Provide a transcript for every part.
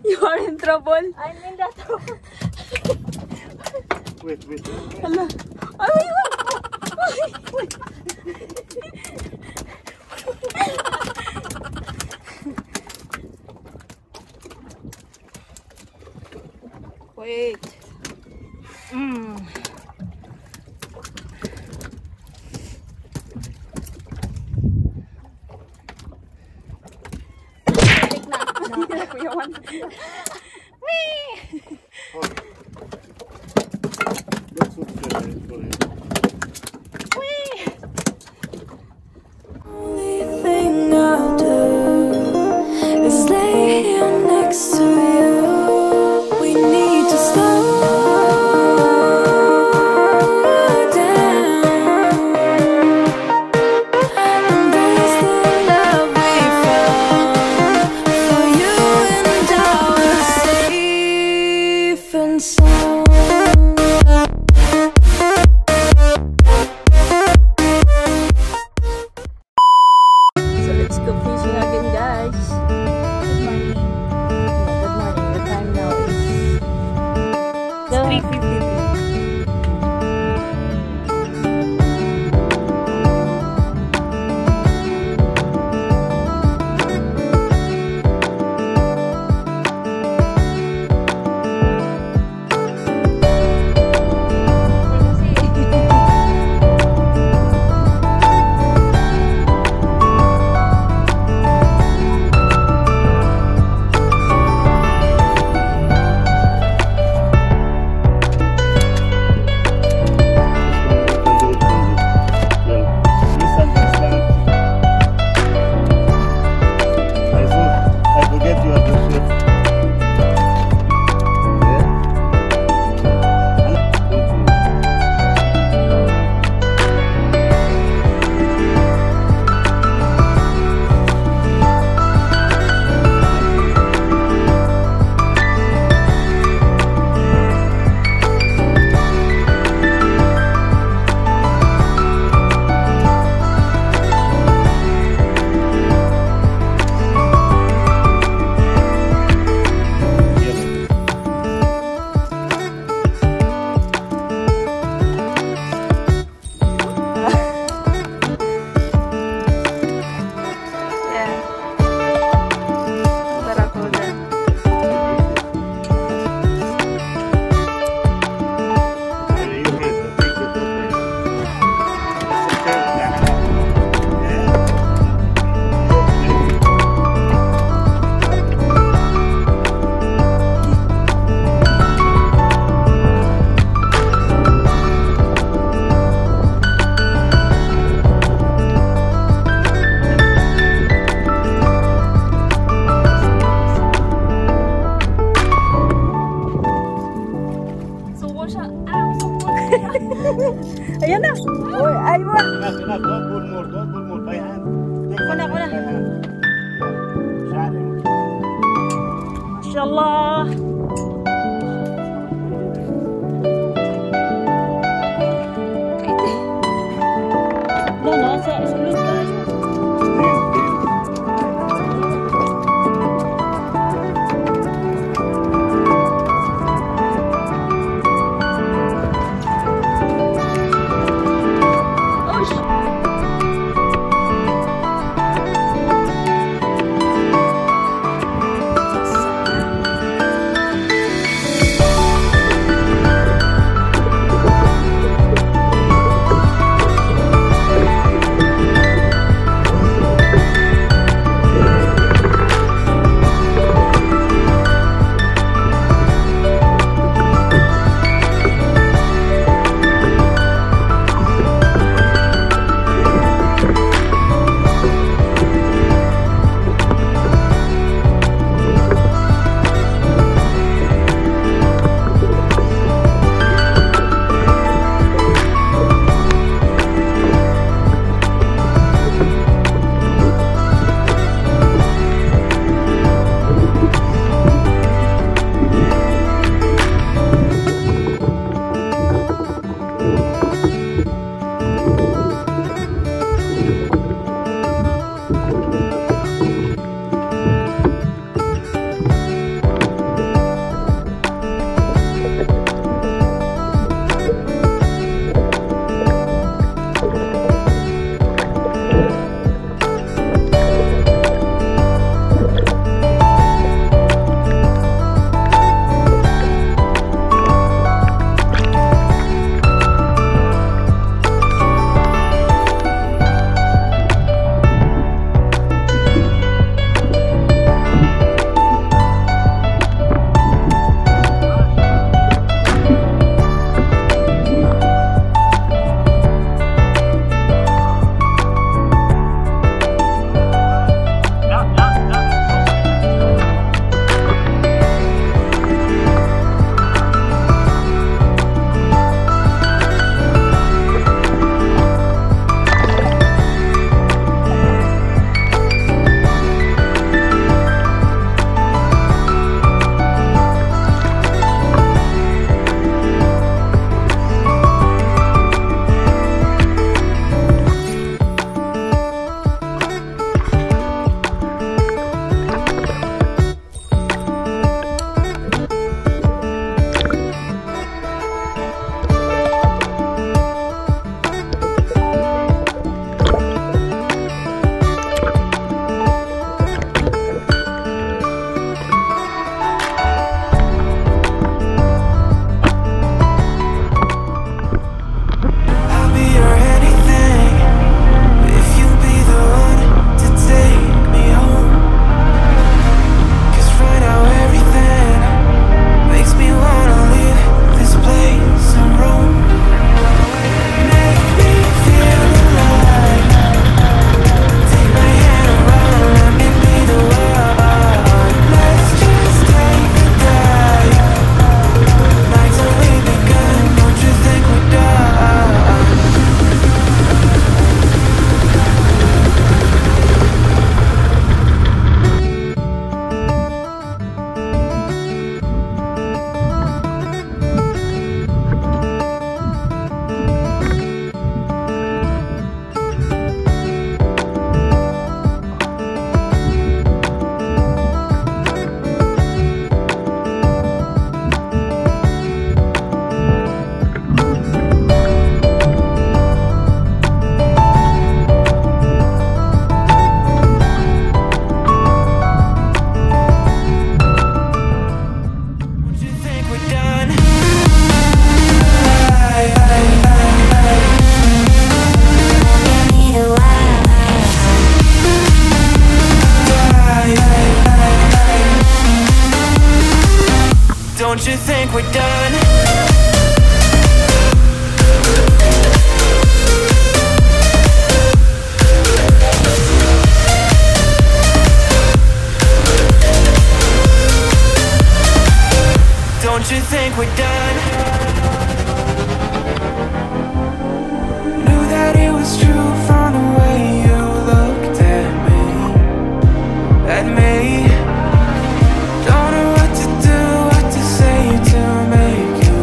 You are in trouble. I'm in that trouble. Wait. Hala. Ay, wait. Wait. Kuya Juan. Let's look for it. Only thing I'll do is lay here next to you. We need to slow down. Embrace the love we found. For you and I were safe and sound. So let's go fishing again, guys. Good morning. Good morning. The time now is 3:53. Baracodang. Suko siya. Suko siya. Ayan na. Uy, ay mo. Enough. Don't pull more. By hand. Kuna. By hand. Sharing. Mashallah. No, sa sulod ka. Don't you think we're done? Don't you think we're done? Knew that it was true from the way you looked at me. At me. Don't know what to do, what to say to make you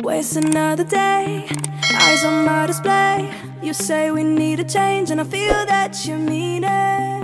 waste another day, eyes on my display. You say we need a change and I feel that you mean it.